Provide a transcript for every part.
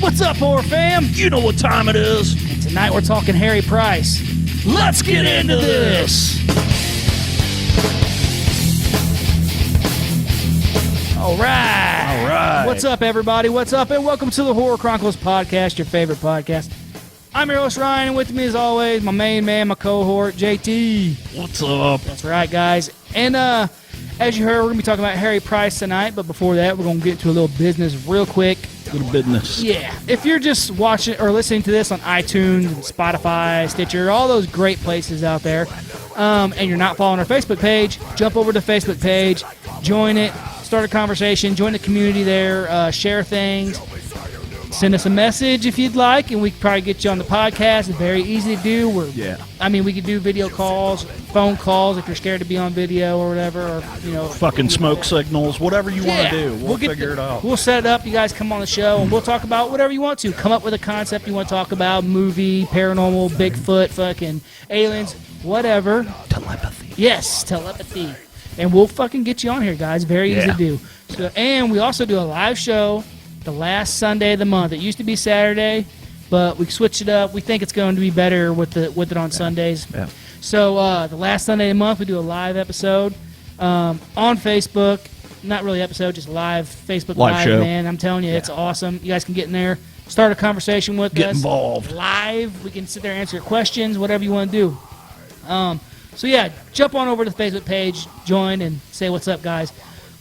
What's up, horror fam? You know what time it is. And tonight we're talking Harry Price. Let's get into this. All right. All right. What's up, everybody? What's up? And welcome to the Horror Chronicles podcast, your favorite podcast. I'm your host, Ryan, and with me, as always, my main man, my cohort, JT. What's up? That's right, guys. And as you heard, we're going to be talking about Harry Price tonight, but before that, we're going to get into a little business real quick. Little business. Yeah. If you're just watching or listening to this on iTunes, Spotify, Stitcher, all those great places out there, and you're not following our Facebook page, jump over to the Facebook page, join it, start a conversation, join the community there, share things, send us a message if you'd like, and we can probably get you on the podcast. It's very easy to do. We could do video calls, phone calls if you're scared to be on video or whatever, or fucking smoke signals, whatever you want to do. We'll figure it out. We'll set it up. You guys come on the show, and we'll talk about whatever you want to. Come up with a concept you want to talk about, movie, paranormal, Bigfoot, fucking aliens, whatever. Telepathy. Yes, telepathy. And we'll fucking get you on here, guys. Very easy to do. So, and we also do a live show the last Sunday of the month. It used to be Saturday, but we switched it up. We think it's going to be better with it on Sundays. Yeah. So the last Sunday of the month, we do a live episode on Facebook. Not really episode, just live Facebook live show. Man. I'm telling you, it's awesome. You guys can get in there, start a conversation with us. Get involved. Live. We can sit there and answer your questions, whatever you want to do. So yeah, jump on over to the Facebook page, join, and say what's up, guys.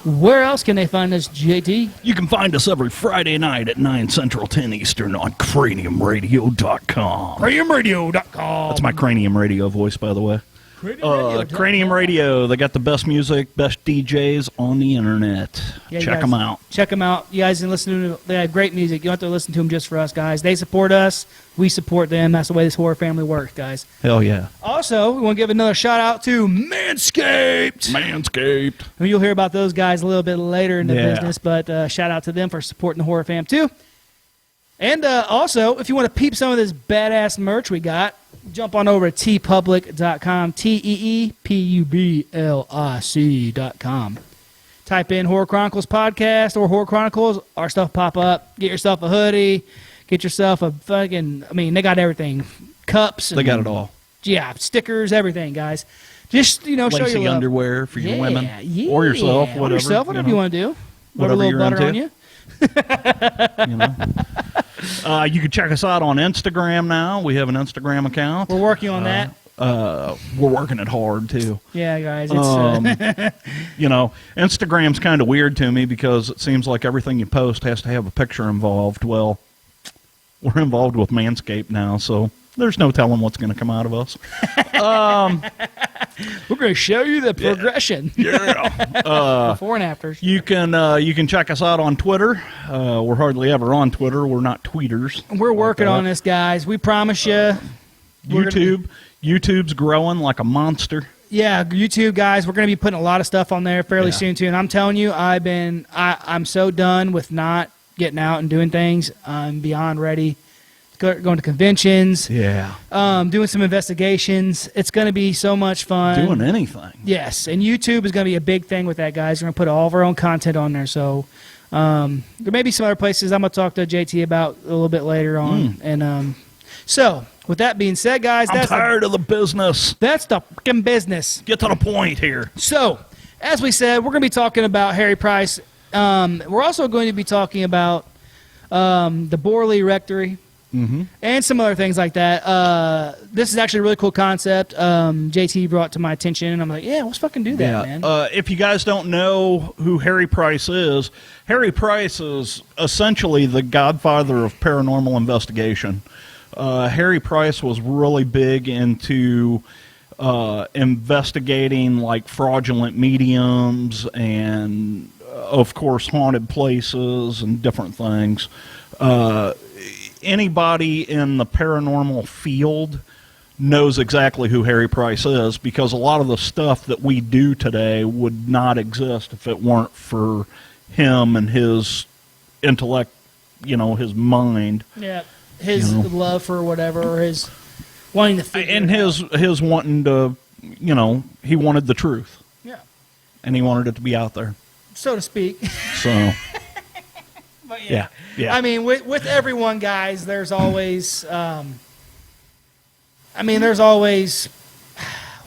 Where else can they find us, JT? You can find us every Friday night at 9 Central, 10 Eastern on craniumradio.com. Craniumradio.com. That's my Cranium Radio voice, by the way. Cranium Radio, they got the best music, best DJs on the internet. Yeah, Check them out. Check them out. You guys can listen to them. They have great music. You don't have to listen to them just for us, guys. They support us. We support them. That's the way this horror family works, guys. Hell yeah. Also, we want to give another shout out to MANSCAPED. You'll hear about those guys a little bit later in the business, but shout out to them for supporting the horror fam, too. And also, if you want to peep some of this badass merch we got, jump on over to teepublic.com, teepublic.com. Type in Horror Chronicles Podcast or Horror Chronicles. Our stuff pop up. Get yourself a hoodie. Get yourself a fucking, they got everything. Cups. They got it all. Yeah, stickers, everything, guys. Just, show your Lacy love. underwear for your women. Yeah. Or yourself, whatever. Or yourself, whatever you want to do. Whatever a you're little butter into. on you. You can check us out on Instagram now. We have an Instagram account. We're working on that. We're working it hard, too. Yeah, guys. It's, Instagram's kind of weird to me because it seems like everything you post has to have a picture involved. Well, we're involved with Manscaped now, so there's no telling what's going to come out of us. We're going to show you the progression. Yeah. Before and afters. You can check us out on Twitter. We're hardly ever on Twitter. We're not tweeters. We're working on this, guys. We promise you. YouTube's growing like a monster. Yeah, YouTube, guys. We're going to be putting a lot of stuff on there fairly soon, too. And I'm telling you, I'm so done with not getting out and doing things. I'm beyond ready. Going to conventions. Yeah. Doing some investigations. It's going to be so much fun. Doing anything. Yes. And YouTube is going to be a big thing with that, guys. We're going to put all of our own content on there. So there may be some other places I'm going to talk to JT about a little bit later on. And so with that being said, guys. I'm tired of the business. That's the fucking business. Get to the point here. So, as we said, we're going to be talking about Harry Price. We're also going to be talking about the Borley Rectory. Mm-hmm. And some other things like that. This is actually a really cool concept. JT brought to my attention, and I'm like, yeah, let's fucking do that, man. If you guys don't know who Harry Price is essentially the godfather of paranormal investigation. Harry Price was really big into investigating like fraudulent mediums and, of course, haunted places and different things. Anybody in the paranormal field knows exactly who Harry Price is because a lot of the stuff that we do today would not exist if it weren't for him and his intellect, his mind. Yeah, his love for whatever, or his wanting to figure and it out. his wanting to, he wanted the truth. Yeah. and he wanted it to be out there. so to speak. So, But yeah. I mean, with everyone, guys, there's always, there's always,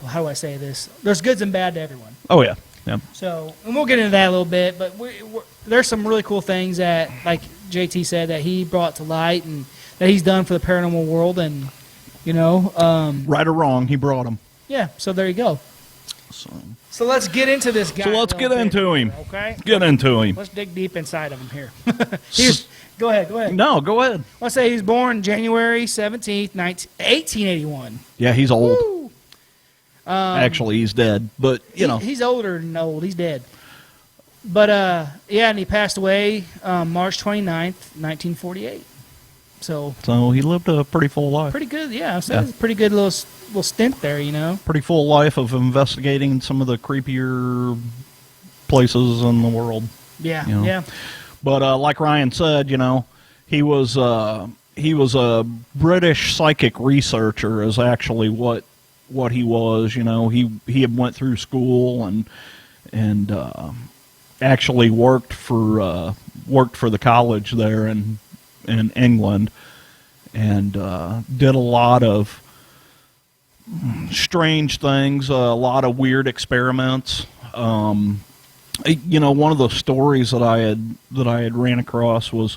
how do I say this? There's goods and bad to everyone. Oh, yeah. Yeah. So, and we'll get into that a little bit, but there's some really cool things that, like JT said, that he brought to light and that he's done for the paranormal world, and, Right or wrong, he brought them. yeah, so there you go. So let's get into this guy. So let's get into him. Okay? Get into him. Let's dig deep inside of him here. Go ahead. No, go ahead. Let's say he was born January 17th, 1881. Yeah, he's old. Woo! Actually, he's dead, but, He's older than old. He's dead. But, and he passed away March 29th, 1948. So he lived a pretty full life. pretty good, yeah. So it's a pretty good little stint there, Pretty full life of investigating some of the creepier places in the world. Yeah, You know. yeah. But like Ryan said, he was a British psychic researcher is actually what he was. He had went through school and actually worked for the college there in England, and did a lot of strange things, a lot of weird experiments. One of the stories that I had ran across was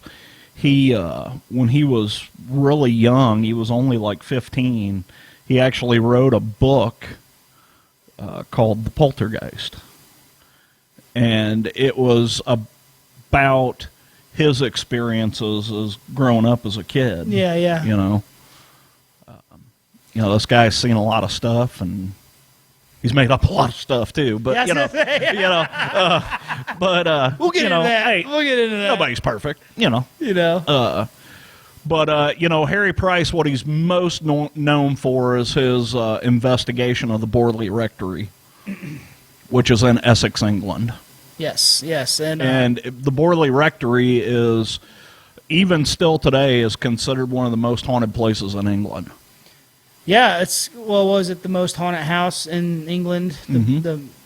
he when he was really young, he was only like 15. He actually wrote a book called The Poltergeist, and it was about his experiences as growing up as a kid. Yeah. This guy's seen a lot of stuff, and he's made up a lot of stuff too. But we'll get into that. Hey, We'll get into that. nobody's perfect. Harry Price, what he's most known for is his investigation of the Borley Rectory, which is in Essex, England. Yes, And the Borley Rectory is, even still today, is considered one of the most haunted places in England. yeah, was it the most haunted house in England? And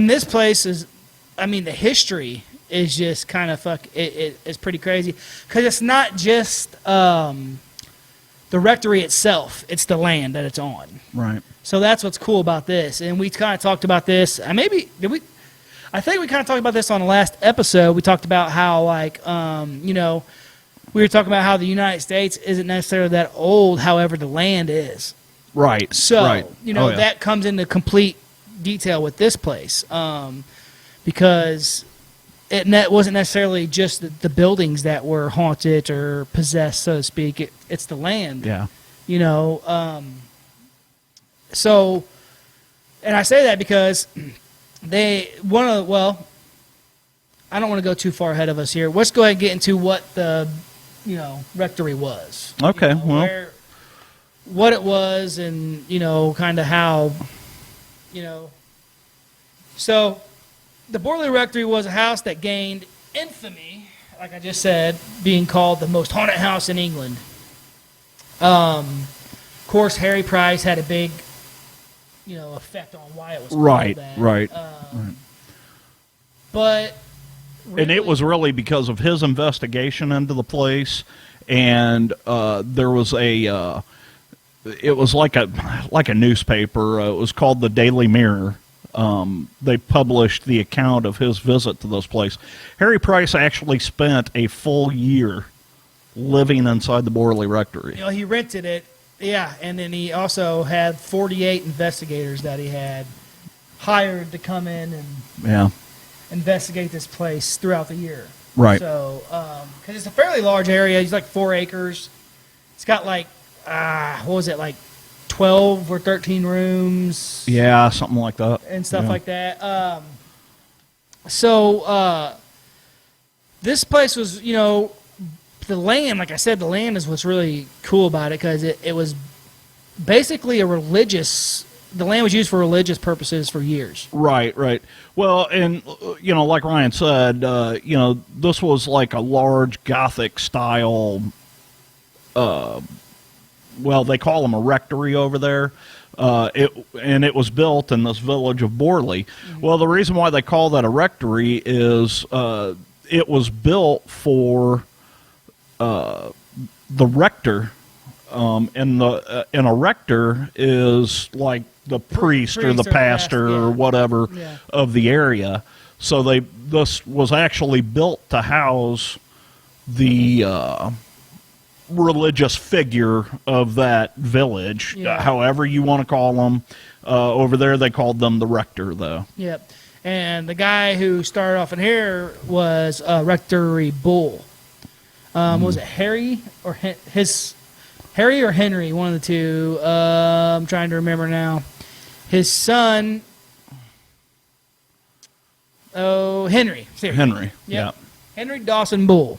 this place is, the history is just kind of it's pretty crazy, because it's not just the rectory itself; it's the land that it's on. Right. So that's what's cool about this, and we kind of talked about this. I think we kind of talked about this on the last episode. We talked about how, we were talking about how the United States isn't necessarily that old. However, the land is. Right. So right. That comes into complete detail with this place, because it wasn't necessarily just the buildings that were haunted or possessed, so to speak. It's the land. Yeah. So, and I say that because I don't want to go too far ahead of us here. Let's go ahead and get into what the, rectory was. Okay, what it was, and, kind of how, So, the Borley Rectory was a house that gained infamy, like I just said, being called the most haunted house in England. Of course, Harry Price had a big effect on why it was called that. Right. But and it was really because of his investigation into the place, and there was it was like a newspaper. It was called the Daily Mirror. They published the account of his visit to this place. Harry Price actually spent a full year living inside the Borley Rectory. He rented it. Yeah, and then he also had 48 investigators that he had hired to come in and investigate this place throughout the year. Right. So, because it's a fairly large area. It's like 4 acres. It's got like, 12 or 13 rooms. Yeah, something like that. And stuff like that. This place was, the land, like I said, the land is what's really cool about it, because it was basically the land was used for religious purposes for years. Right. Well, and, like Ryan said, this was like a large Gothic style, they call them a rectory over there. It was built in this village of Borley. Well, the reason why they call that a rectory is it was built for the rector, and a rector is like the priest or the pastor or whatever of the area. So this was actually built to house the religious figure of that village, however you want to call them. Over there, they called them the rector, though. Yep. And the guy who started off in here was a rectory bull. Was it Harry or Harry or Henry? One of the two. I'm trying to remember now. His son. Oh, Henry. Seriously. Henry. Yep. Henry Dawson Bull.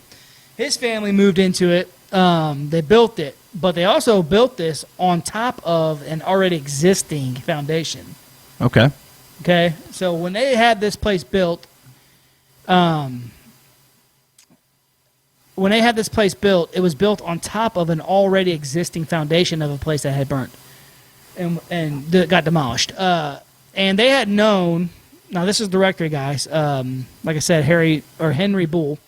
His family moved into it. They built it, but they also built this on top of an already existing foundation. Okay. Okay. So when they had this place built, it was built on top of an already existing foundation of a place that had burnt and got demolished. And they had known. Now this is the rectory guys. Like I said, Henry Bull.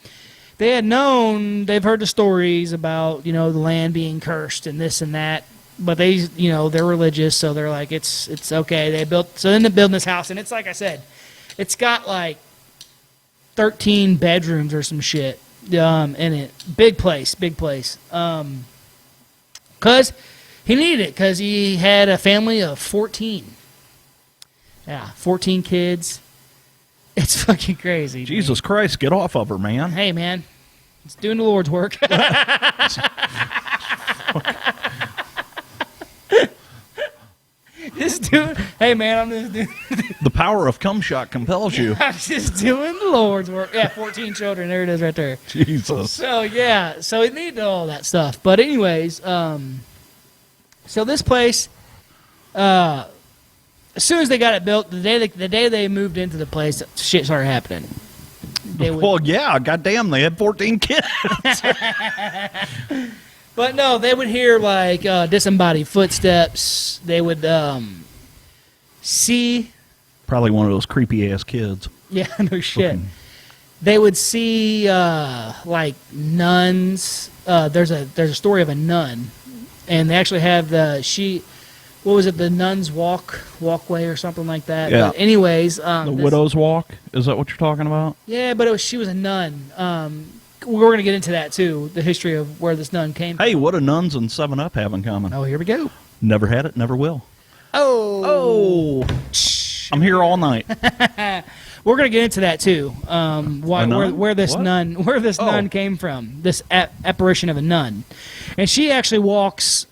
They had known, they've heard the stories about, the land being cursed and this and that, but they're religious, so they're like, it's okay. So then they're building this house, and it's like I said, it's got like 13 bedrooms or some shit in it. Big place. Because he needed it, because he had a family of 14. Yeah, 14 kids. It's fucking crazy. Jesus Christ, get off of her, man. Hey, man. It's doing the Lord's work. Hey, man, I'm just doing... The power of cum shot compels you. I'm just doing the Lord's work. Yeah, 14 children. There it is right there. Jesus. So, yeah. So it needed all that stuff. But anyways, so this place... as soon as they got it built, the day they moved into the place, shit started happening. Goddamn, they had 14 kids. But no, they would hear like disembodied footsteps. They would see. Probably one of those creepy ass kids. Yeah, no shit. They would see like nuns. There's a story of a nun, and they actually have what was it? The Nun's Walkway or something like that. Yeah. But anyways, the Widow's Walk. Is that what you're talking about? Yeah, but she was a nun. We're going to get into that too. The history of where this nun came from. Hey, what do nuns and 7-Up have in common? Oh, here we go. Never had it, never will. Oh. I'm here all night. We're going to get into that too. Where this nun came from. This apparition of a nun, and she actually walks.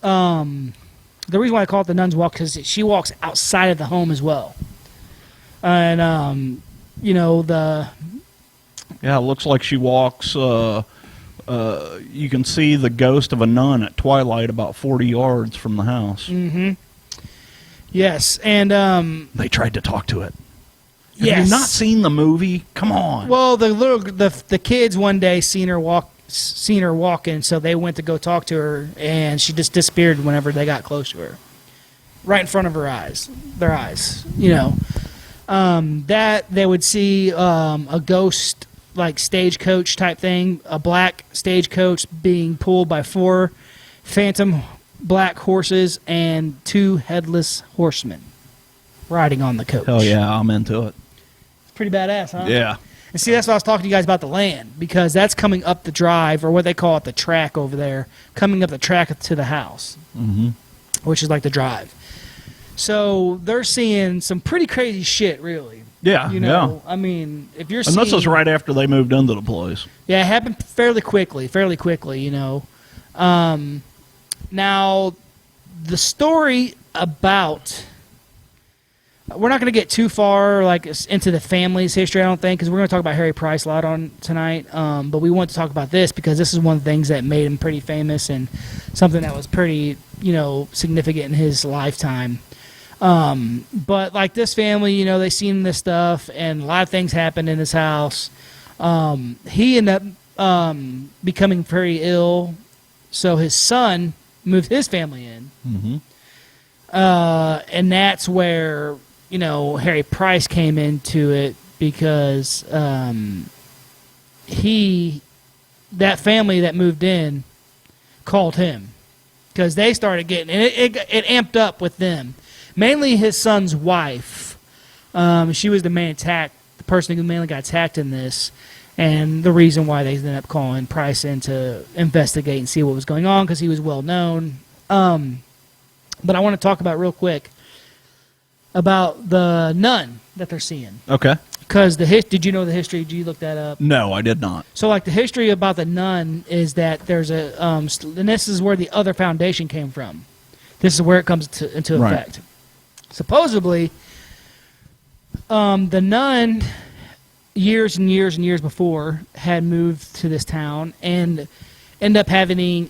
The reason why I call it the Nun's Walk because she walks outside of the home as well. And, it looks like she walks, you can see the ghost of a nun at twilight about 40 yards from the house. Mm-hmm. Yes, and... they tried to talk to it. Have you not seen the movie? Come on. Well, the kids one day seen her walking, so they went to go talk to her, and she just disappeared whenever they got close to her, right in front of their eyes. That they would see a ghost like stagecoach type thing, a black stagecoach being pulled by 4 phantom black horses and 2 headless horsemen riding on the coach. Oh yeah, I'm into it. It's pretty badass, huh? Yeah. And see, that's why I was talking to you guys about the land, because that's coming up the drive, or what they call it, the track over there, coming up the track to the house, which is like the drive. So they're seeing some pretty crazy shit, really. Yeah, I mean, if you're seeing... And this is right after they moved into the place. Yeah, it happened fairly quickly, Now, the story about... We're not going to get too far into the family's history, I don't think, because we're going to talk about Harry Price a lot on tonight. But we want to talk about this because this is one of the things that made him pretty famous and something that was pretty, significant in his lifetime. But like this family, they seen this stuff, and a lot of things happened in his house. He ended up becoming very ill, so his son moved his family in. And that's where, Harry Price came into it because that family that moved in called him because they started getting, and it amped up with them. Mainly his son's wife. She was the person who mainly got attacked in this, and the reason why they ended up calling Price in to investigate and see what was going on because he was well known. But I want to talk about real quick about the nun that they're seeing. Okay. Because did you know the history? Did you look that up? No, I did not. So, like, the history about the nun is that there's a, and this is where the other foundation came from. This is where it comes into effect. Supposedly, the nun, years and years and years before, had moved to this town and ended up having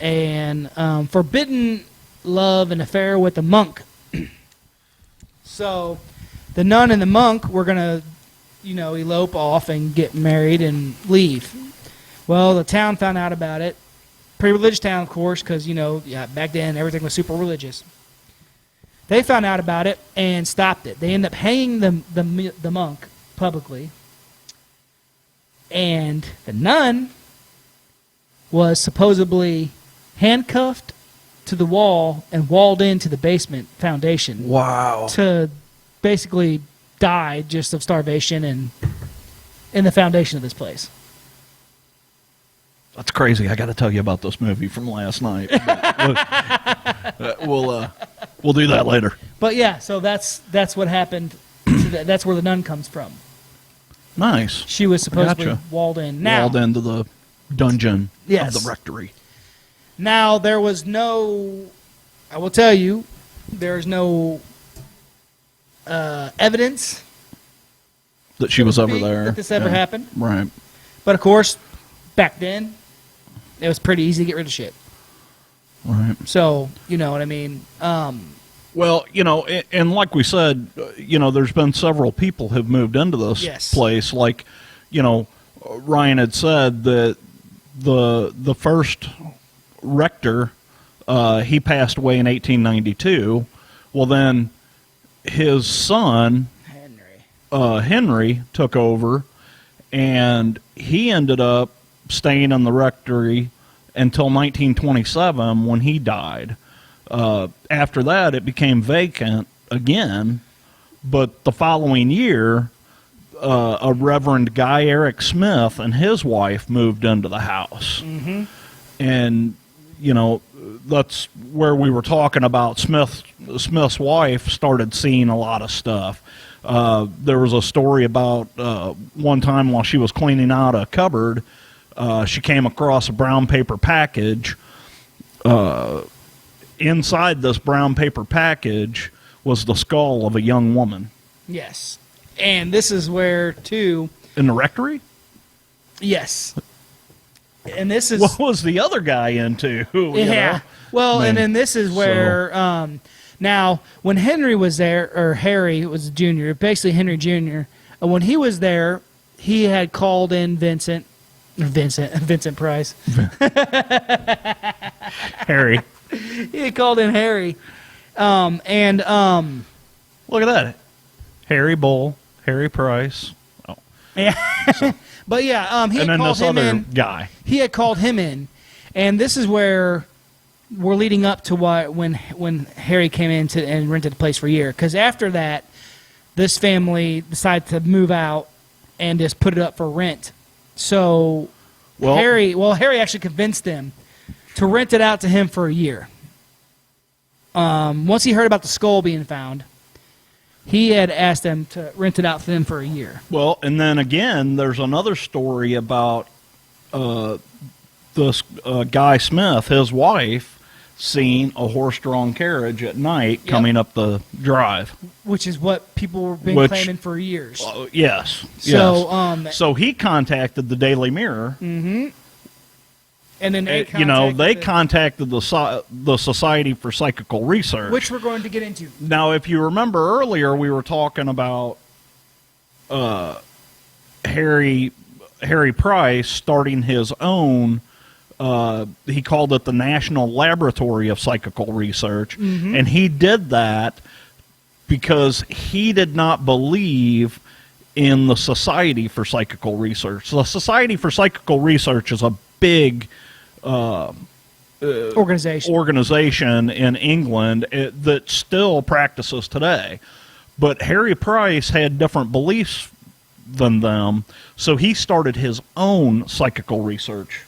an forbidden love and affair with a monk. So the nun and the monk were going to, elope off and get married and leave. Well, the town found out about it. Pretty religious town, of course, because, back then everything was super religious. They found out about it and stopped it. They ended up hanging the monk publicly. And the nun was supposedly handcuffed to the wall and walled into the basement foundation. Wow. To basically die just of starvation and in the foundation of this place. That's crazy. I got to tell you about this movie from last night. We'll do that later. But yeah, so that's what happened. That's where the nun comes from. Nice. She was supposedly walled in. Walled into the dungeon of the rectory. Now, there was no, I will tell you, there's no evidence that she was ever there. That this ever happened. Right. But, of course, back then, it was pretty easy to get rid of shit. Right. So, you know what I mean? Well, and like we said, there's been several people who've moved into this place. Like, Ryan had said that the first rector, he passed away in 1892. Well, then his son, Henry, took over, and he ended up staying in the rectory until 1927 when he died. After that, it became vacant again, but the following year, a Reverend Guy Eric Smith and his wife moved into the house. Mm-hmm. And, that's where we were talking about Smith's wife started seeing a lot of stuff. There was a story about one time while she was cleaning out a cupboard, she came across a brown paper package. Inside this brown paper package was the skull of a young woman. Yes. And this is where, too... In the rectory? Yes. And this is... What was the other guy into? Yeah. Well, and then this is where... now, when Henry was there, or Harry was Jr., basically Henry Jr., when he was there, he had called in Vincent Price. Harry. He had called in Harry. Look at that. Harry Bull, Harry Price. Oh. Yeah. So. But yeah, he had called him in. Guy. He had called him in. And this is where we're leading up to when Harry came in and rented the place for a year. Because after that, this family decided to move out and just put it up for rent. So Harry actually convinced them to rent it out to him for a year. Once he heard about the skull being found, he had asked them to rent it out to them for a year. Well, and then again, there's another story about this Guy Smith, his wife, seeing a horse-drawn carriage at night coming up the drive. Which is what people have been claiming for years. Yes. So, so he contacted the Daily Mirror. Mm-hmm. And then they contacted the Society for Psychical Research, which we're going to get into. Now, if you remember earlier, we were talking about Harry Price starting his own He called it the National Laboratory of Psychical Research, and he did that because he did not believe in the Society for Psychical Research. The Society for Psychical Research is a big organization in England that still practices today. But Harry Price had different beliefs than them, so he started his own psychical research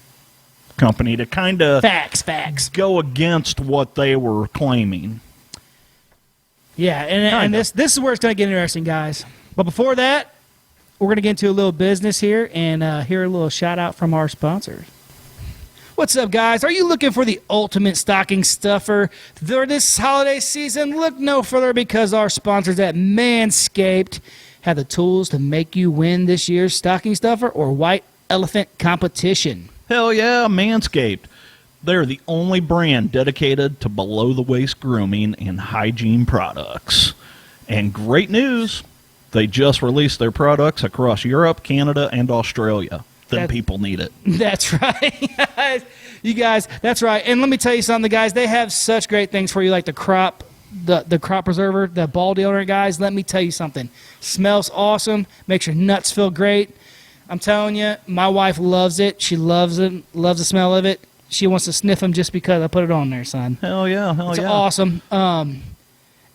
company to kind of facts go against what they were claiming. Yeah, and this is where it's going to get interesting, guys. But before that, we're going to get into a little business here and hear a little shout out from our sponsors. What's up, guys? Are you looking for the ultimate stocking stuffer for this holiday season? Look no further, because our sponsors at MANSCAPED have the tools to make you win this year's stocking stuffer or white elephant competition. Hell yeah, Manscaped. They're the only brand dedicated to below-the-waist grooming and hygiene products. And great news, they just released their products across Europe, Canada, and Australia. People need it. That's right. You guys, that's right. And let me tell you something, guys. They have such great things for you, like the crop preserver, the ball deodorant, guys. Let me tell you something. Smells awesome. Makes your nuts feel great. I'm telling you, my wife loves it. She loves it. Loves the smell of it. She wants to sniff them just because I put it on there, son. Hell yeah. It's awesome.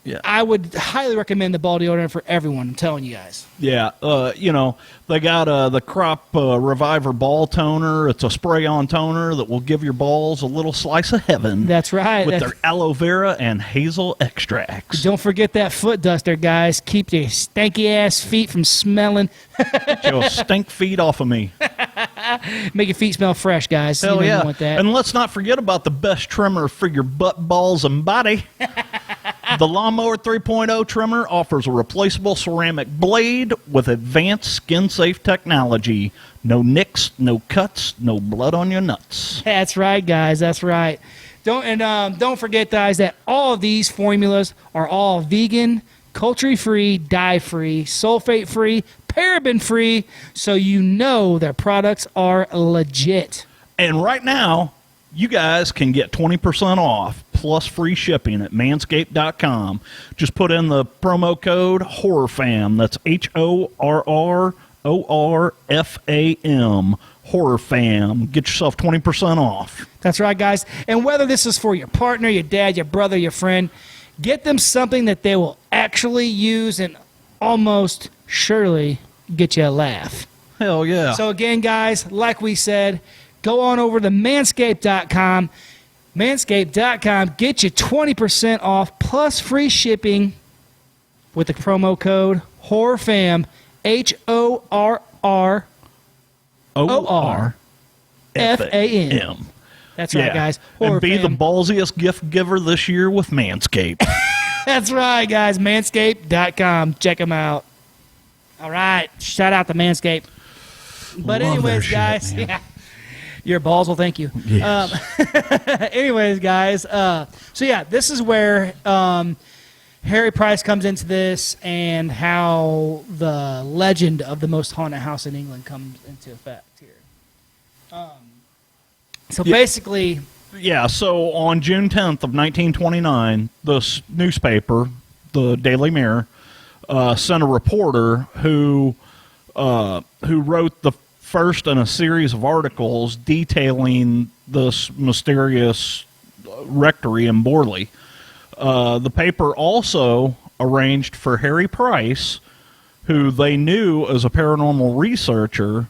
Yeah. I would highly recommend the ball deodorant for everyone. I'm telling you guys. Yeah. They got the Crop Reviver Ball Toner. It's a spray-on toner that will give your balls a little slice of heaven. That's right. With their aloe vera and hazel extracts. Don't forget that foot duster, guys. Keep your stanky-ass feet from smelling. Get your stink feet off of me. Make your feet smell fresh, guys. Hell yeah. You want that. And let's not forget about the best trimmer for your butt, balls, and body. The Lawnmower 3.0 trimmer offers a replaceable ceramic blade with advanced skin-safe technology. No nicks, no cuts, no blood on your nuts. That's right, guys. That's right. Don't forget, guys, that all of these formulas are all vegan, poultry-free, dye-free, sulfate-free, paraben-free, so you know their products are legit. And right now, you guys can get 20% off plus free shipping at manscaped.com. Just put in the promo code HORRORFAM. That's HORRORFAM. HORRORFAM. Get yourself 20% off. That's right, guys. And whether this is for your partner, your dad, your brother, your friend, get them something that they will actually use and almost surely get you a laugh. Hell yeah. So again, guys, like we said, go on over to manscaped.com. Manscaped.com. Get you 20% off plus free shipping with the promo code HORRORFAM. HORRORFAM. That's right, guys. And be the ballsiest gift giver this year with Manscaped. That's right, guys. Manscaped.com. Check them out. All right. Shout out to Manscaped. But anyways, guys. Yeah. Your balls will thank you. Yes. Anyways, guys. So, yeah, this is where Harry Price comes into this and how the legend of the most haunted house in England comes into effect here. Basically... Yeah, so on June 10th of 1929, the newspaper, the Daily Mirror, sent a reporter who wrote the first in a series of articles detailing this mysterious rectory in Borley. The paper also arranged for Harry Price, who they knew as a paranormal researcher,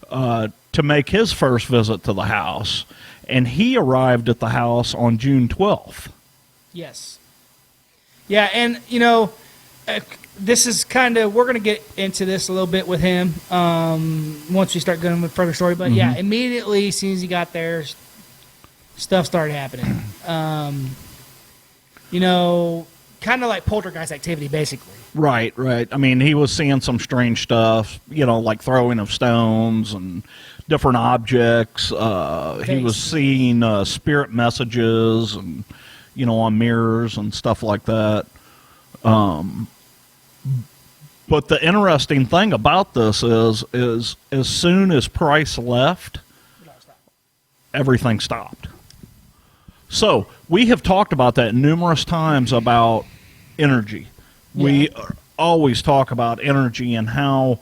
to make his first visit to the house. And he arrived at the house on June 12th. Yes. Yeah, and, this is kind of, we're going to get into this a little bit with him once we start going with further story. But, yeah, immediately, as soon as he got there, stuff started happening. Kind of like poltergeist activity, basically. Right. I mean, he was seeing some strange stuff, like throwing of stones and different objects. He was seeing spirit messages and, on mirrors and stuff like that. But the interesting thing about this is as soon as Price left, everything stopped. So we have talked about that numerous times about energy. Yeah. We always talk about energy and how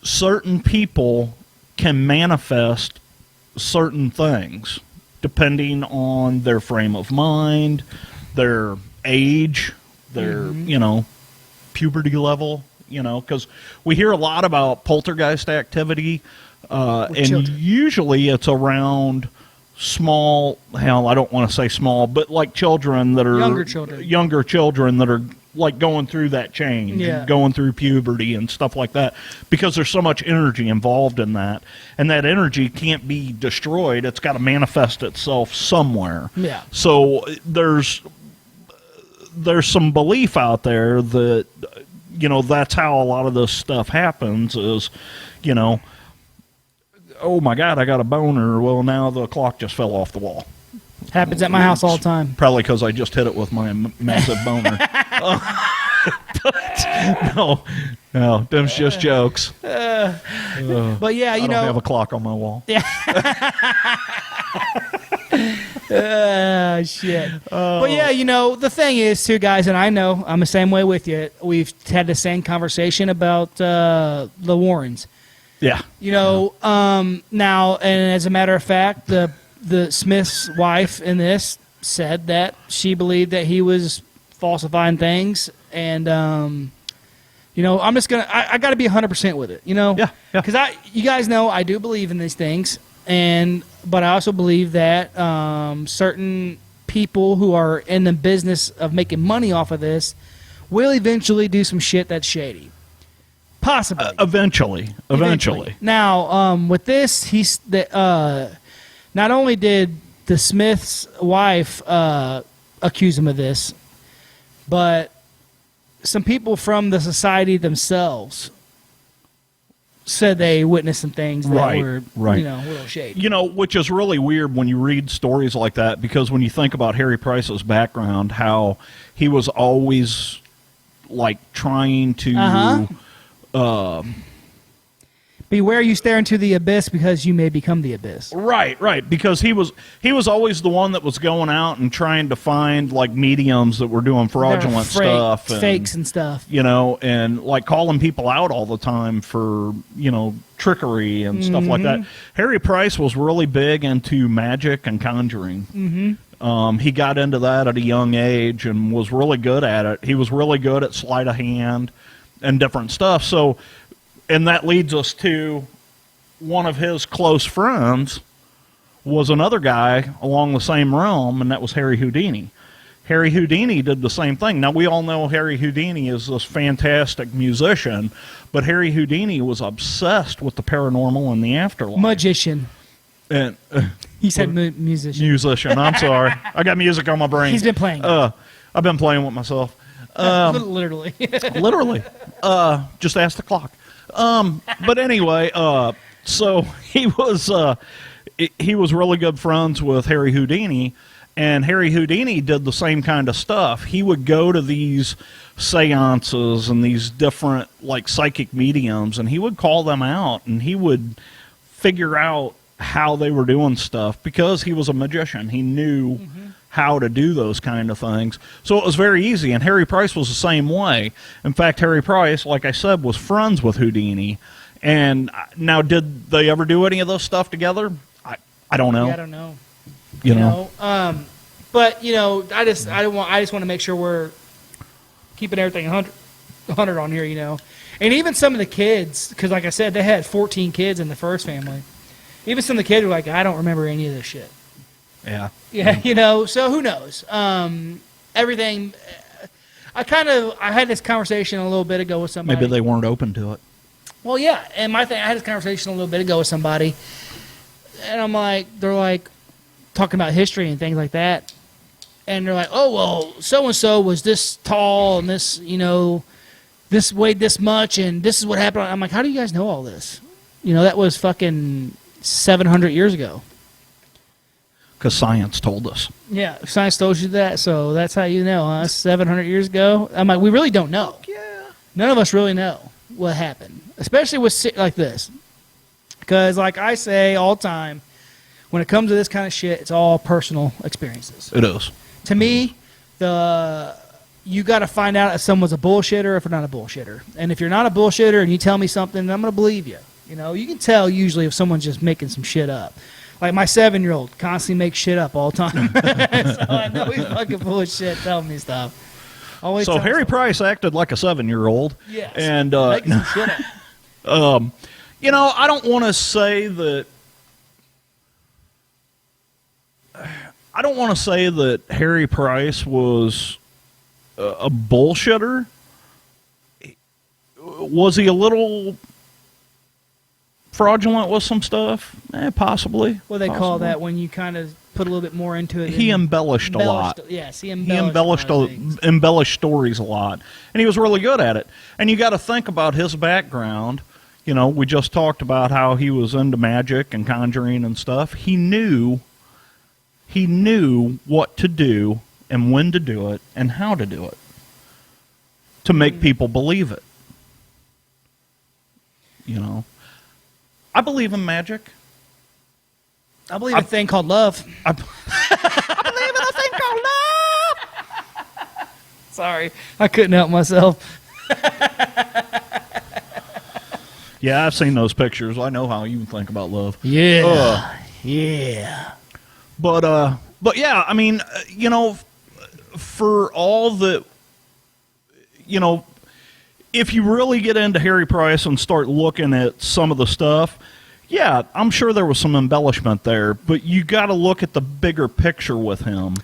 certain people can manifest certain things depending on their frame of mind, their age, their, puberty level, because we hear a lot about poltergeist activity, and children. usually it's around small, hell, I don't want to say small, but like children that are younger children that are like going through that change, and going through puberty and stuff like that, because there's so much energy involved in that, and that energy can't be destroyed. It's got to manifest itself somewhere. Yeah. So there's some belief out there that, that's how a lot of this stuff happens is, oh my God, I got a boner. Well, now the clock just fell off the wall. Happens at my house all the time. Probably because I just hit it with my massive boner. But, no, them's just jokes. But yeah, I don't have a clock on my wall. Yeah. Shit. But yeah, the thing is, too, guys, and I know I'm the same way with you. We've had the same conversation about the Warrens. Yeah. Now, and as a matter of fact, the Smith's wife in this said that she believed that he was falsifying things, and I'm just gonna I got to be 100% with it, Yeah. because you guys know I do believe in these things, but I also believe that certain people who are in the business of making money off of this will eventually do some shit that's shady. Possibly. Eventually. Now, with this, not only did the Smith's wife accuse him of this, but some people from the society themselves said they witnessed some things that were, a little shady. Which is really weird when you read stories like that, because when you think about Harry Price's background, how he was always like trying to beware you stare into the abyss, because you may become the abyss. Right. Because he was always the one that was going out and trying to find like mediums that were doing fraudulent stuff, and fakes and stuff. And like calling people out all the time for trickery and stuff like that. Harry Price was really big into magic and conjuring. He got into that at a young age and was really good at it. He was really good at sleight of hand and different stuff. So. And that leads us to one of his close friends was another guy along the same realm, and that was Harry Houdini. Harry Houdini did the same thing. Now, we all know Harry Houdini is this fantastic musician, but Harry Houdini was obsessed with the paranormal and the afterlife. Magician. And he said musician. Musician. I'm sorry. I got music on my brain. He's been playing. I've been playing with myself. Literally. Literally. Just ask the clock. But anyway, so he was really good friends with Harry Houdini, and Harry Houdini did the same kind of stuff. He would go to these seances and these different like psychic mediums, and he would call them out, and he would figure out how they were doing stuff, because he was a magician. He knew how to do those kind of things. So it was very easy, and Harry Price was the same way. In fact, Harry Price, like I said, was friends with Houdini. And now, did they ever do any of those stuff together? I don't know. Yeah, I don't know. You know? But I just want to make sure we're keeping everything 100 on here, And even some of the kids, because like I said, they had 14 kids in the first family. Even some of the kids were like, I don't remember any of this shit. Yeah. Yeah, so who knows? Everything. I had this conversation a little bit ago with somebody. Maybe they weren't open to it. Well, yeah, and I had this conversation a little bit ago with somebody, and I'm like, they're like talking about history and things like that, and they're like, oh well, so and so was this tall and this, this weighed this much, and this is what happened. I'm like, how do you guys know all this? That was fucking 700 years ago. Because science told us. Yeah, science told you that, so that's how you know, huh? 700 years ago? I'm like, we really don't know. Yeah. None of us really know what happened, especially with shit like this. Because, like I say all the time, when it comes to this kind of shit, it's all personal experiences. It is. To me, you got to find out if someone's a bullshitter or if they're not a bullshitter. And if you're not a bullshitter and you tell me something, I'm going to believe you. You know, you can tell usually if someone's just making some shit up. Like my 7-year-old constantly makes shit up all the time. So I know he's fucking bullshit telling me stuff. Always So Harry Price acted like a 7-year-old. Yes. And, making some shit up. you know, I don't want to say that. I don't want to say that Harry Price was a bullshitter. Was he a little fraudulent with some stuff? Possibly. What they call that when you kind of put a little bit more into it. He embellished a lot. Yes, he embellished stories a lot, and he was really good at it. And you got to think about his background. You know, we just talked about how he was into magic and conjuring and stuff. He knew what to do and when to do it and how to do it to make people believe it. You know, I believe in magic. I believe in a thing called love. I believe in a thing called love. Sorry, I couldn't help myself. Yeah, I've seen those pictures. I know how you think about love. Yeah, yeah. But yeah, I mean, you know, for all that, you know, if you really get into Harry Price and start looking at some of the stuff, yeah, I'm sure there was some embellishment there, but you got to look at the bigger picture with him.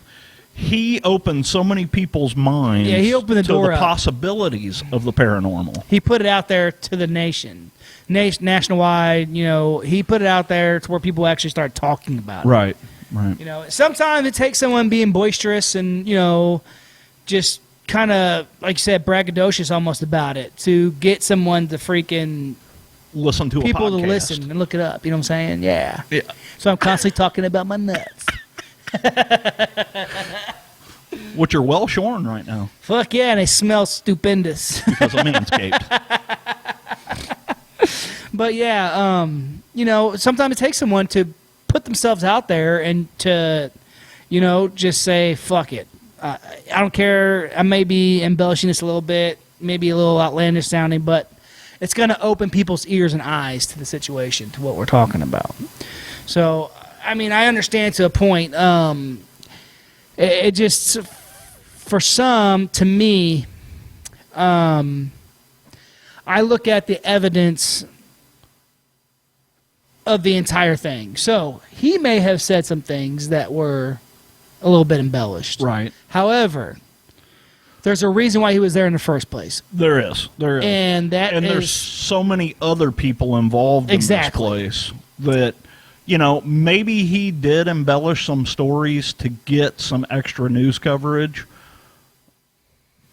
He opened so many people's minds he opened the door to the up. Possibilities of the paranormal. He put it out there to the nationwide, you know, he put it out there to where people actually start talking about it. Right. You know, sometimes it takes someone being boisterous and, you know, just kind of, like you said, braggadocious almost about it to get someone to freaking listen to people a podcast. to listen and look it up. You know what I'm saying? Yeah. Yeah. So I'm constantly talking about my nuts. Which are well shorn right now. Fuck yeah, and they smell stupendous. Because of MANSCAPED. But yeah, you know, sometimes it takes someone to put themselves out there and to, you know, just say, fuck it. I don't care. I may be embellishing this a little bit, maybe a little outlandish sounding, but it's going to open people's ears and eyes to the situation, to what we're talking about. So, I mean, I understand to a point. It just, for some, to me, I look at the evidence of the entire thing. So he may have said some things that were a little bit embellished. Right. However, there's a reason why he was there in the first place. There is. And there's so many other people involved in this place that, you know, maybe he did embellish some stories to get some extra news coverage,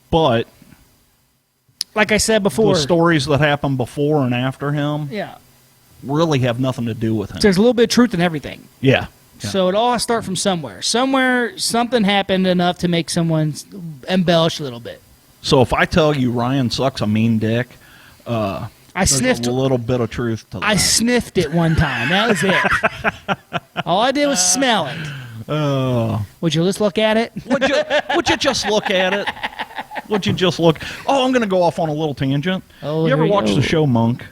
but like I said before, the stories that happened before and after him really have nothing to do with him. There's a little bit of truth in everything. Yeah. So it all has to start from somewhere. Somewhere, something happened enough to make someone embellish a little bit. So if I tell you Ryan sucks a mean dick, I sniffed a little bit of truth to that. I sniffed it one time. That was it. All I did was smell it. Would you just look at it? Would you just look at it? Would you just look? Oh, I'm going to go off on a little tangent. Oh, you ever watch the show Monk?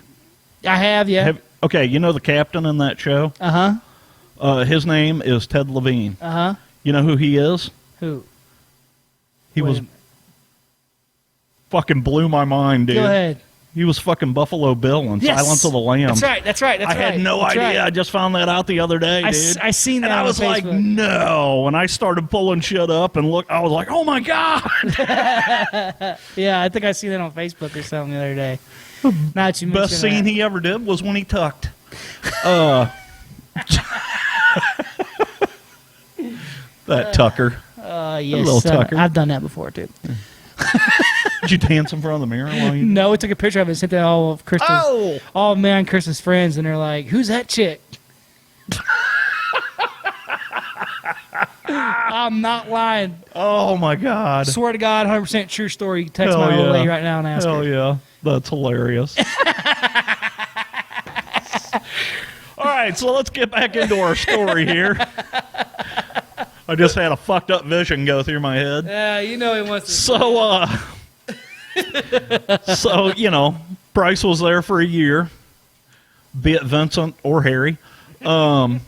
I have, yeah. Okay, you know the captain in that show? Uh-huh. His name is Ted Levine. Uh-huh. You know who he is? Who? He was fucking blew my mind, dude. Go ahead. He was fucking Buffalo Bill in Silence of the Lambs. That's right. I had no idea. Right. I just found that out the other day, dude. I seen that and on I was like, Facebook. no. And I started pulling shit up and look. I was like, oh my God. Yeah, I think I seen that on Facebook or something the other day. Now that you mention Best scene that. he ever did was when he tucked. That Tucker. Yes, little Tucker. I've done that before, too. Did you dance in front of the mirror while you? No, we took a picture of it and sent it to all of Krista's, all man Krista's friends, and they're like, "Who's that chick?" I'm not lying. Oh my God! Swear to God, 100% true story. You can text Hell my old yeah. lady right now and ask Hell her. yeah, that's hilarious. All right. right, so let's get back into our story here. I just had a fucked up vision go through my head. Yeah, you know he wants to. So, Price was there for a year, be it Vincent or Harry. So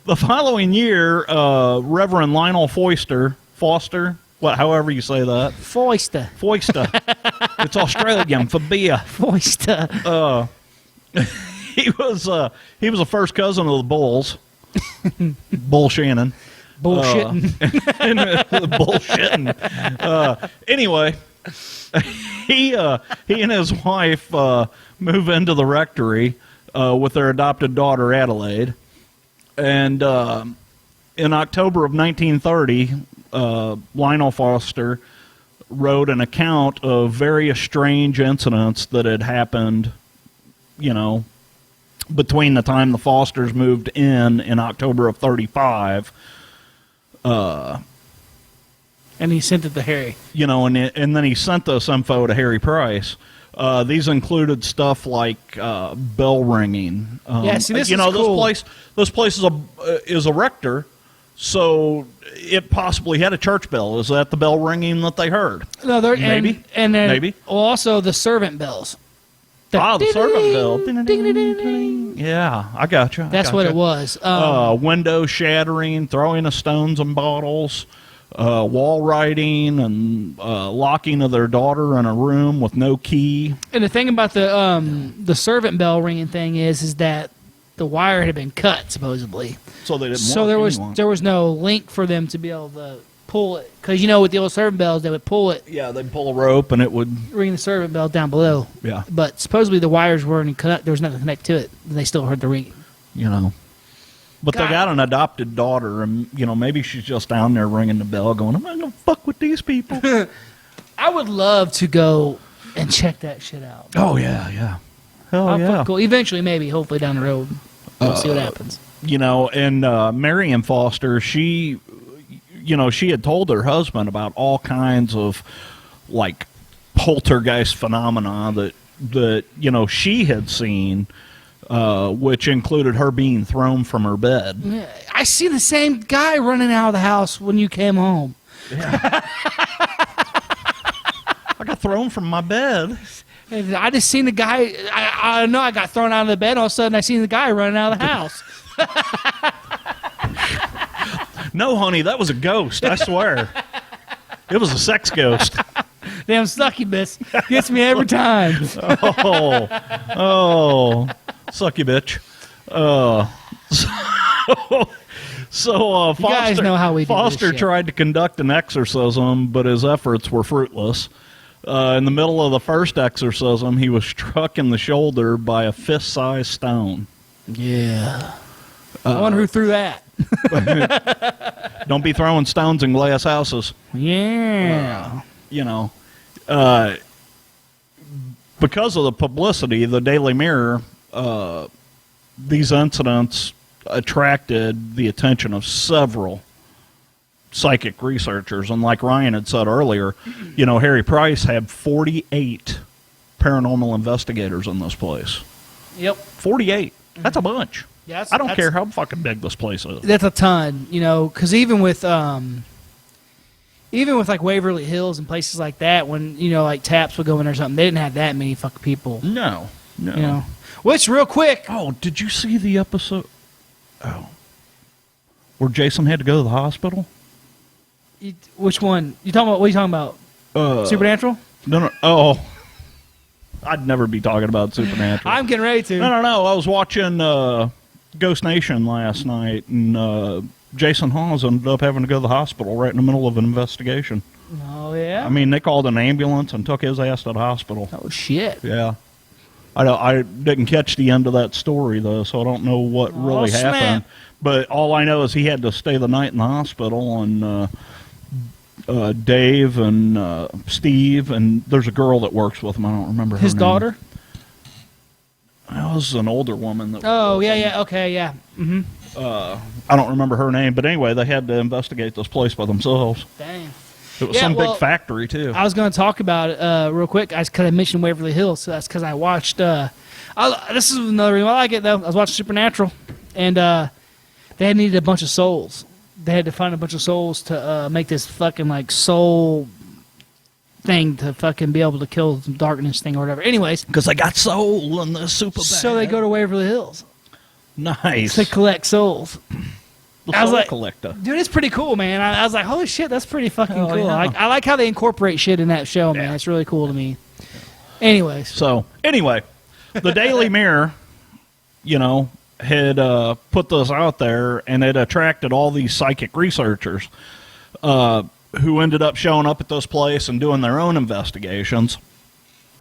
the following year, Reverend Lionel Foster, however you say that. Foister. It's Australian for beer. Foister. He was a first cousin of the Bulls. Bull Shannon. Bullshitting. Bullshitting. Anyway, he and his wife move into the rectory with their adopted daughter Adelaide, and in October of 1930, Lionel Foster wrote an account of various strange incidents that had happened, between the time the Fosters moved in October of 35. And he sent it to Harry. And then he sent this info to Harry Price. These included stuff like bell ringing. Yeah, see, this is cool. This place is a rector, so it possibly had a church bell. Is that the bell ringing that they heard? No, maybe. And then maybe. Also the servant bells. The servant bell. Yeah, I got you. That's what it was. Window shattering, throwing of stones and bottles, wall writing, and locking of their daughter in a room with no key. And the thing about the servant bell ringing thing is that the wire had been cut supposedly. So they didn't. So there was no link for them to be able to pull it, because with the old servant bells they would pull it. Yeah, they'd pull a rope and it would ring the servant bell down below. Yeah. But supposedly the wires weren't connected. There was nothing to connect to it. They still heard the ringing. But they got an adopted daughter, and maybe she's just down there ringing the bell, going, "I'm not gonna fuck with these people." I would love to go and check that shit out. Oh yeah. Hell yeah. Cool. Eventually, maybe, hopefully down the road, we'll see what happens. And Mariam Foster, she had told her husband about all kinds of like poltergeist phenomena that she had seen, which included her being thrown from her bed. Yeah, I see the same guy running out of the house when you came home. Yeah. I got thrown from my bed. And I just seen the guy. I know I got thrown out of the bed. All of a sudden, I seen the guy running out of the house. No, honey, that was a ghost. I swear, it was a sex ghost. Damn succubus gets me every time. Oh, sucky bitch. So you guys know how we do Foster tried to conduct an exorcism, but his efforts were fruitless. In the middle of the first exorcism, he was struck in the shoulder by a fist-sized stone. Yeah. I wonder who threw that. Don't be throwing stones in glass houses. Yeah. Because of the publicity, the Daily Mirror, these incidents attracted the attention of several psychic researchers. And like Ryan had said earlier, Harry Price had 48 paranormal investigators in this place. Yep. 48. That's a bunch. Yeah, I don't care how fucking big this place is. That's a ton, because even with like Waverly Hills and places like that, when like Taps would go in or something, they didn't have that many fucking people. No. Which, real quick. Oh, did you see the episode? Oh, where Jason had to go to the hospital? Which one? What are you talking about? Supernatural? No. Oh, I'd never be talking about Supernatural. I'm getting ready to. No. I was watching Ghost Nation last night, and Jason Hawes ended up having to go to the hospital right in the middle of an investigation. Oh, yeah? I mean, they called an ambulance and took his ass to the hospital. Oh, shit. Yeah. I didn't catch the end of that story, though, so I don't know what really happened. But all I know is he had to stay the night in the hospital, and Dave and Steve, and there's a girl that works with him. I don't remember her name. His daughter? That was an older woman. Okay, yeah. Mm-hmm. I don't remember her name, but anyway, they had to investigate this place by themselves. Dang. It was some big factory, too. I was going to talk about it real quick. I kind of mentioned Waverly Hills, so that's because I watched... this is another reason I like it, though. I was watching Supernatural, and they needed a bunch of souls. They had to find a bunch of souls to make this fucking, like, soul thing to fucking be able to kill some darkness thing or whatever. Anyways. Because they got soul and they're super bad. So they go to Waverly Hills. Nice. To collect souls. The soul collector. Dude, it's pretty cool, man. I was like, holy shit, that's pretty fucking cool. Yeah. I like how they incorporate shit in that show, man. It's really cool to me. Anyways. So, anyway, the Daily Mirror, had put this out there, and it attracted all these psychic researchers who ended up showing up at this place and doing their own investigations.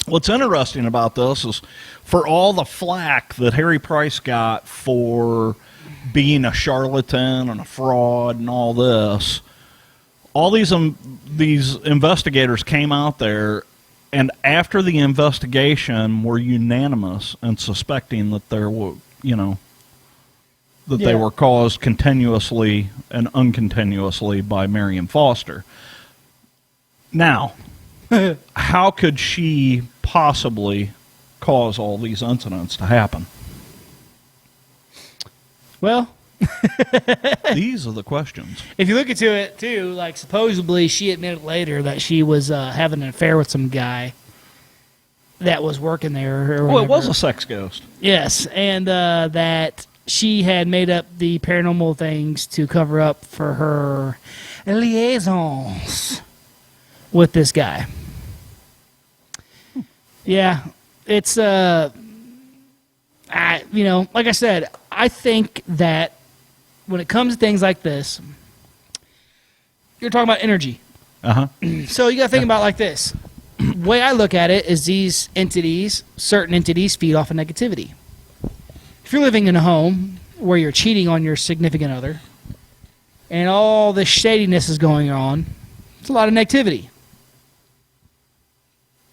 What's interesting about this is for all the flack that Harry Price got for being a charlatan and a fraud and all this, all these investigators came out there, and after the investigation were unanimous in suspecting that there were, they were caused continuously and uncontinuously by Mariam Foster. Now, how could she possibly cause all these incidents to happen? Well, these are the questions. If you look into it, too, like supposedly she admitted later that she was having an affair with some guy that was working there. Well, it was a sex ghost. Yes, and that she had made up the paranormal things to cover up for her liaisons with this guy. Yeah, it's like I said, I think that when it comes to things like this, you're talking about energy. So you got to think about it like this. The way I look at it is certain entities feed off of negativity. If you're living in a home where you're cheating on your significant other and all this shadiness is going on, it's a lot of negativity.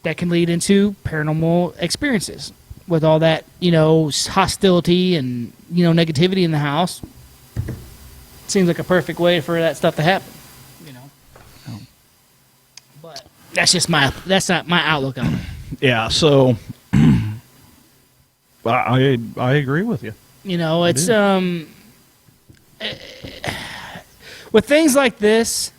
That can lead into paranormal experiences with all that, hostility and, negativity in the house. Seems like a perfect way for that stuff to happen, But that's not my outlook on it. Yeah, so I agree with you. It's with things like this,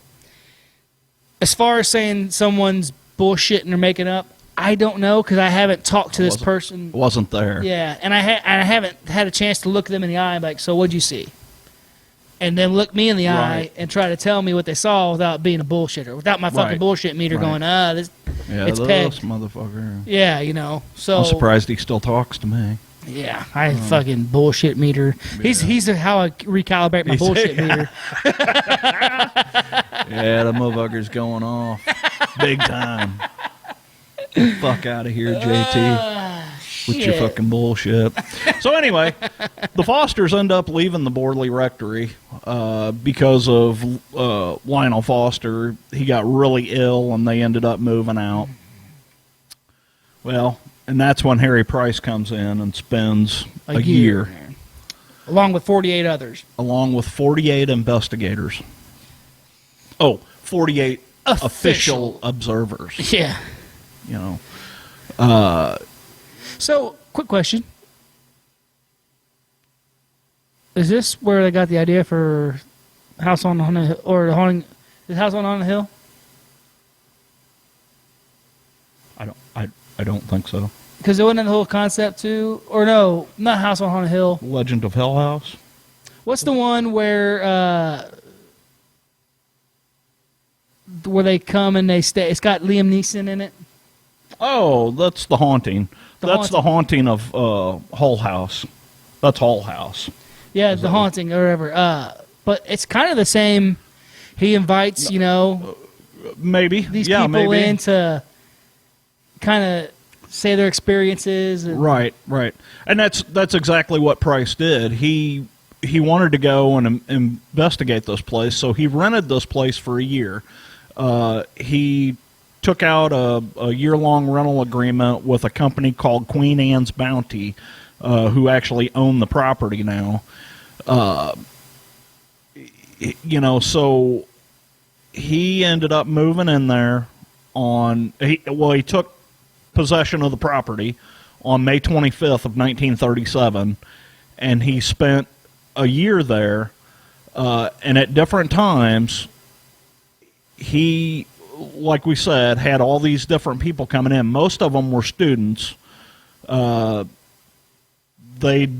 as far as saying someone's bullshitting or making up, I don't know because I haven't talked to this person. Wasn't there? Yeah, and I haven't had a chance to look them in the eye and be like, so what'd you see? And then look me in the eye and try to tell me what they saw without being a bullshitter, without my fucking bullshit meter going, it's pegged. Motherfucker. Yeah, so. I'm surprised he still talks to me. Yeah, I fucking bullshit meter. Yeah. He's how I recalibrate my bullshit meter. Yeah, the motherfucker's going off big time. Fuck out of here, JT, with your fucking bullshit. So anyway, the Fosters end up leaving the Borley Rectory because of Lionel Foster. He got really ill, and they ended up moving out. Well, and that's when Harry Price comes in and spends a year. Along with 48 others. Along with 48 investigators. 48 official observers. Yeah. So, quick question. Is this where they got the idea for House on the Hill, or the haunting? Is House on the Hill? I don't think so. Because it wasn't the whole concept too, or no, not House on Haunted Hill. Legend of Hell House. What's the one where they come and they stay? It's got Liam Neeson in it. Oh, that's The Haunting. The Haunting of Hull House. That's Hull House. Yeah, The Haunting or whatever. But it's kind of the same. He invites, maybe these people in to kind of say their experiences. And right. And that's exactly what Price did. He wanted to go and investigate this place, so he rented this place for a year. He took out a year-long rental agreement with a company called Queen Anne's Bounty, who actually own the property now. So he ended up moving in there he took possession of the property on May 25th of 1937, and he spent a year there, and at different times, he, like we said, had all these different people coming in. Most of them were students. They'd,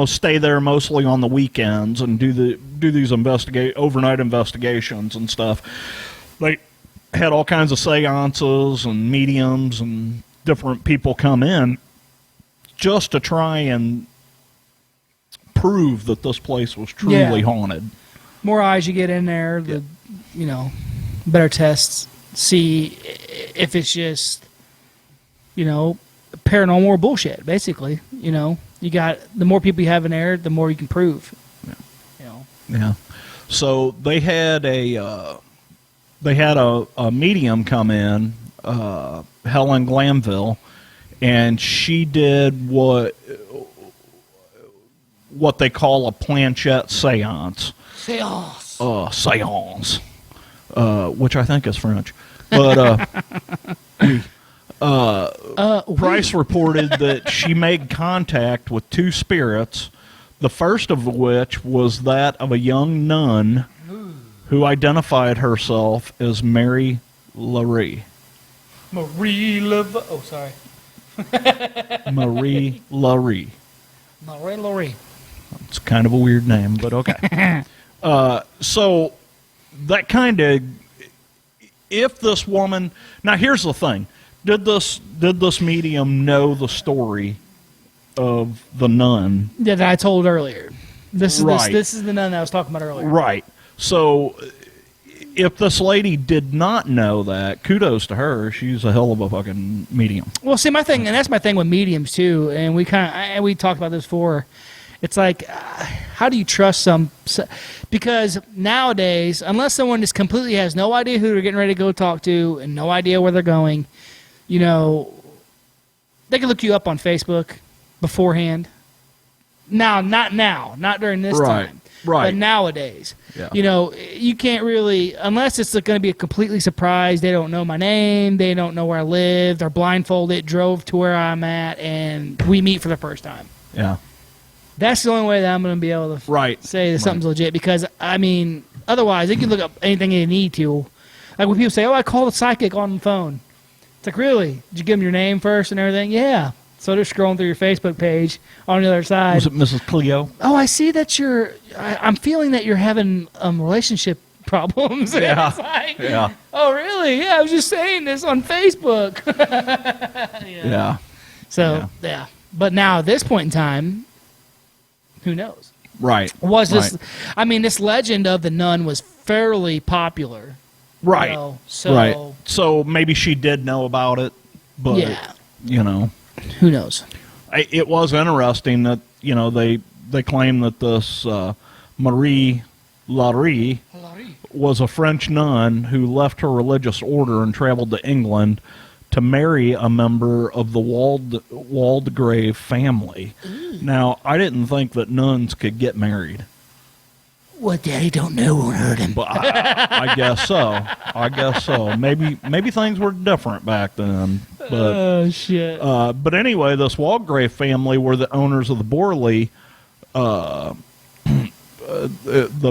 stay there mostly on the weekends and do these overnight investigations and stuff. They had all kinds of seances and mediums and different people come in just to try and prove that this place was truly haunted. More eyes you get in there, the better tests see if it's just paranormal or bullshit. Basically, you got the more people you have in there, the more you can prove. Yeah. So they had a medium come in, Helen Glanville, and she did what they call a planchette seance. Seance. Which I think is French. But Price reported that she made contact with two spirits, the first of which was that of a young nun who identified herself as Mary Laurie. Marie Laurie. Marie Laurie. It's kind of a weird name, but okay. So that kind of, if this woman, now here's the thing, did this medium know the story of the nun that I told earlier? This is right. This is the nun that I was talking about earlier. Right. So if this lady did not know that, kudos to her. She's a hell of a fucking medium. Well, see, my thing, and that's my thing with mediums too, and we talked about this before. It's like, how do you trust because nowadays, unless someone just completely has no idea who they're getting ready to go talk to and no idea where they're going, they can look you up on Facebook beforehand. Not during this time. Right. But nowadays, you can't really, unless it's going to be a completely surprise. They don't know my name. They don't know where I live. They're blindfolded, drove to where I'm at, and we meet for the first time. Yeah. That's the only way that I'm going to be able to say that something's legit. Because, otherwise, they can look up anything they need to. Like when people say, I called a psychic on the phone. It's like, really? Did you give them your name first and everything? Yeah. So they're scrolling through your Facebook page on the other side. Was it Mrs. Cleo? Oh, I see that I'm feeling that you're having relationship problems. Yeah. It's like, oh, really? Yeah, I was just saying this on Facebook. Yeah. So, yeah. But now at this point in time, who knows? Right. This legend of the nun was fairly popular. Right. So maybe she did know about it, but, who knows? It was interesting that, they claim that this Marie Laurie was a French nun who left her religious order and traveled to England to marry a member of the Waldegrave family. Ooh. Now, I didn't think that nuns could get married. Well, Daddy don't know won't hurt him. But I guess so. Maybe things were different back then. But, oh, shit. But anyway, this Waldegrave family were the owners of the Borley, the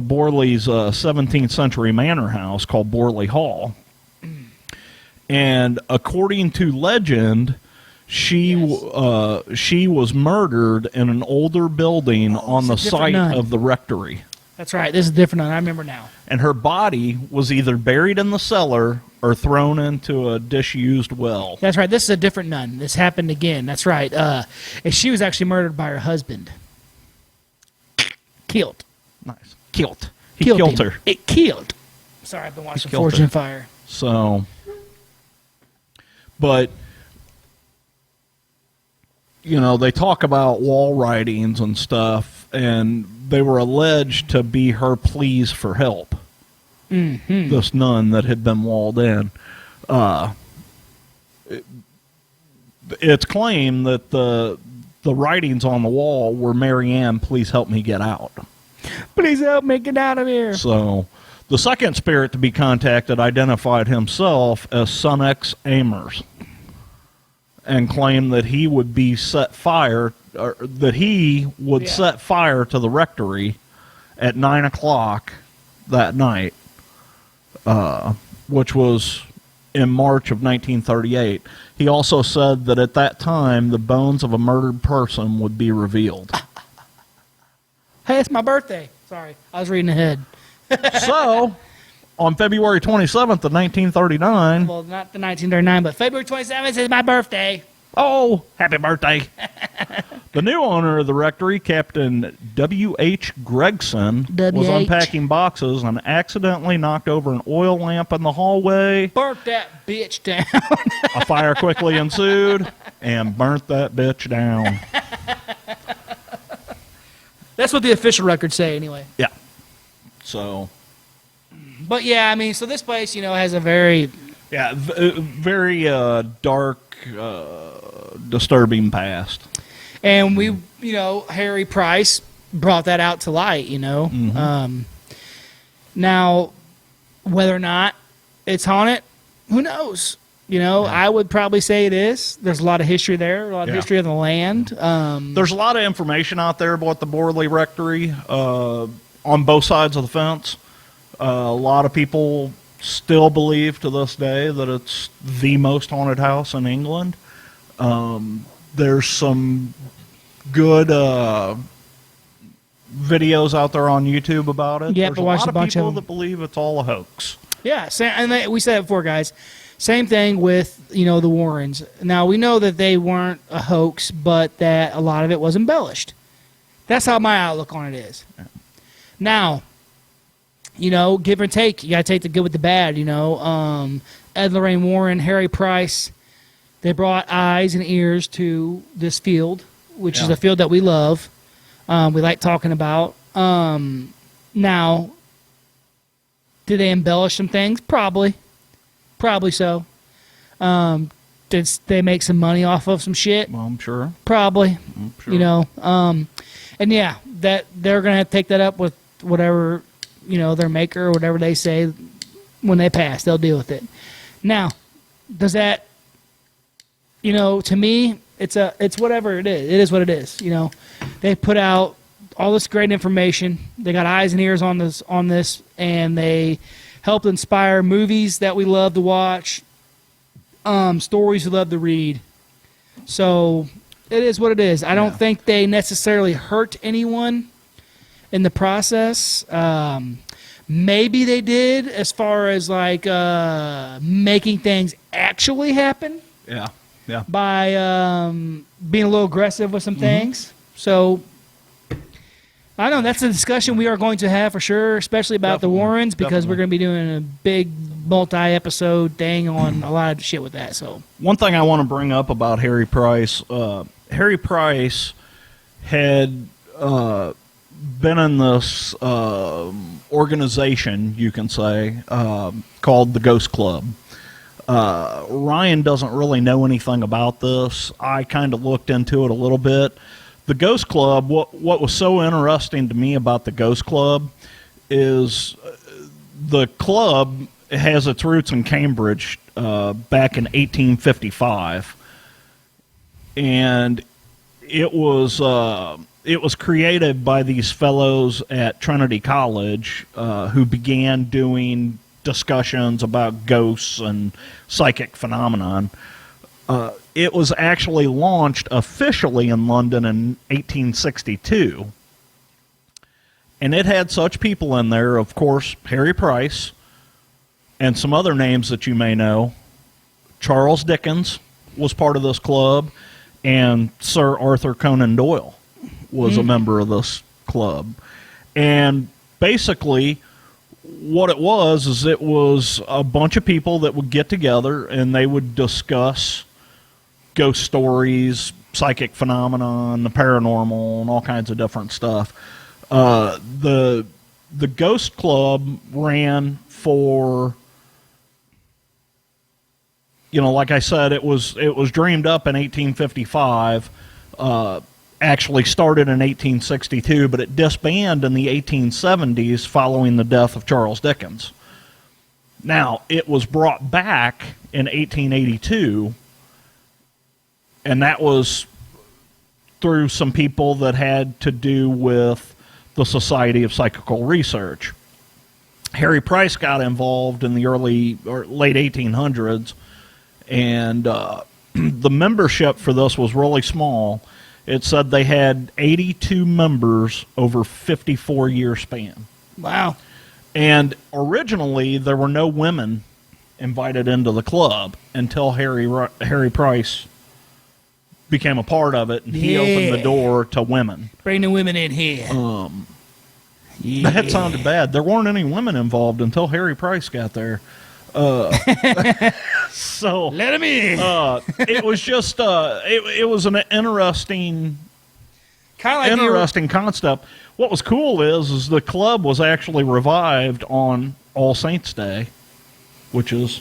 Borley's 17th century manor house called Borley Hall. And according to legend, she was murdered in an older building on the site of the rectory. That's right. This is different. I remember now. And her body was either buried in the cellar or thrown into a disused well. That's right. This is a different nun. This happened again. That's right. And she was actually murdered by her husband. Killed. Nice. Killed. He killed her. It killed. Sorry, I've been watching Forged in Fire. So, but, they talk about wall writings and stuff, and they were alleged to be her pleas for help. Mm-hmm. This nun that had been walled in. It's claimed that the writings on the wall were, Mariam, please help me get out. Please help me get out of here. So The second spirit to be contacted identified himself as Son X Amers and claimed that he would be set fire to the rectory at 9 o'clock that night, which was in March of 1938. He also said that at that time, the bones of a murdered person would be revealed. Hey, it's my birthday. Sorry, I was reading ahead. So, on February 27th of 1939... Well, not the 1939, but February 27th is my birthday. Oh, happy birthday. The new owner of the rectory, Captain W.H. Gregson, was unpacking boxes and accidentally knocked over an oil lamp in the hallway. Burnt that bitch down. A fire quickly ensued and burnt that bitch down. That's what the official records say anyway. Yeah. So. But yeah, I mean, so this place, has a very... Yeah, very dark, disturbing past. And we, Harry Price brought that out to light, Mm-hmm. Now, whether or not it's haunted, who knows? I would probably say it is. There's a lot of history there, a lot of history of the land. There's a lot of information out there about the Borley Rectory on both sides of the fence. A lot of people still believe to this day that it's the most haunted house in England. There's some good videos out there on YouTube about it. Yeah, There's but watch a bunch of people them that believe it's all a hoax. Yeah, and we said it before, guys. Same thing with, the Warrens. Now, we know that they weren't a hoax, but that a lot of it was embellished. That's how my outlook on it is. Yeah. Now, give or take, you got to take the good with the bad, Ed Lorraine Warren, Harry Price, they brought eyes and ears to this field, which is a field that we love. We like talking about. Now, did they embellish some things? Probably so. Did they make some money off of some shit? Well, I'm sure. Probably. I'm sure. And yeah, that they're gonna have to take that up with whatever, their maker or whatever they say when they pass. They'll deal with it. Now, does that, to me, it's whatever it is. It is what it is. They put out all this great information. They got eyes and ears on this, and they helped inspire movies that we love to watch, stories we love to read. So it is what it is. I don't think they necessarily hurt anyone in the process. Maybe they did as far as like making things actually happen. Yeah. Yeah. By being a little aggressive with some things. So I don't know. That's a discussion we are going to have for sure, especially about the Warrens, because we're going to be doing a big multi-episode thing on a lot of shit with that. So one thing I want to bring up about Harry Price, Harry Price had been in this organization, you can say, called the Ghost Club. Ryan doesn't really know anything about this. I kind of looked into it a little bit. The Ghost Club, what was so interesting to me about the Ghost Club is the club has its roots in Cambridge back in 1855. And it was created by these fellows at Trinity College who began doing discussions about ghosts and psychic phenomenon. It was actually launched officially in London in 1862. And it had such people in there, of course, Harry Price, and some other names that you may know. Charles Dickens was part of this club, and Sir Arthur Conan Doyle was a member of this club. And basically, what it was a bunch of people that would get together and they would discuss ghost stories, psychic phenomenon, the paranormal, and all kinds of different stuff. The Ghost Club ran for, like I said, it was dreamed up in 1855. actually started in 1862, but it disbanded in the 1870s following the death of Charles Dickens. Now, it was brought back in 1882, and that was through some people that had to do with the Society of Psychical Research. Harry Price got involved in the early or late 1800s, and the membership for this was really small. It said they had 82 members over 54-year span. Wow. And originally, there were no women invited into the club until Harry Price became a part of it, and he opened the door to women. Bring the women in here. That sounded bad. There weren't any women involved until Harry Price got there. So let him in. It was just it was an interesting concept. What was cool is the club was actually revived on All Saints Day, which is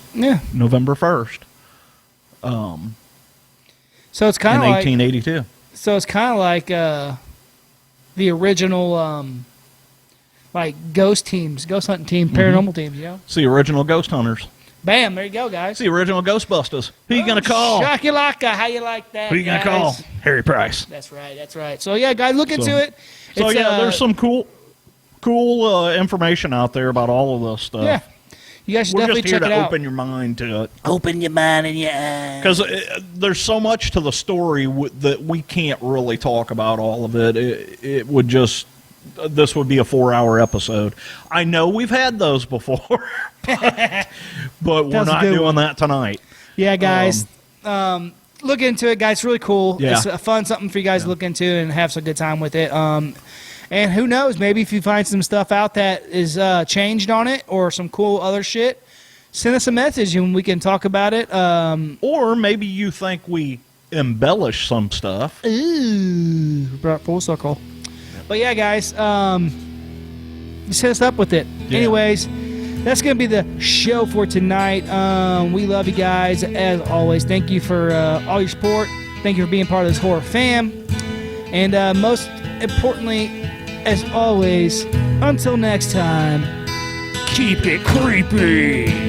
November 1st. So it's kind of like 1882. So it's kind of like the original like ghost hunting team, paranormal teams, you know? It's the original ghost hunters. Bam, there you go, guys. It's the original Ghostbusters. Who you going to call? Shakalaka, how you like that, Who you going to call? Harry Price. That's right. So, yeah, guys, look into it. So, there's some cool information out there about all of this stuff. Yeah. You guys should definitely check it out. We're just here to open your mind to it. Open your mind and your eyes. Because there's so much to the story that we can't really talk about all of it. It would just... This would be a 4-hour episode. I know we've had those before, but we're not doing that tonight. Yeah, guys. Look into it, guys. It's really cool. Yeah. It's a fun something for you guys to look into and have some good time with it. And who knows, maybe if you find some stuff out that is changed on it or some cool other shit, send us a message and we can talk about it. Or maybe you think we embellish some stuff. Ooh, brought full circle. But yeah, guys, just hit us up with it. Yeah. Anyways, that's going to be the show for tonight. We love you guys, as always. Thank you for all your support. Thank you for being part of this horror fam. And most importantly, as always, until next time, keep it creepy.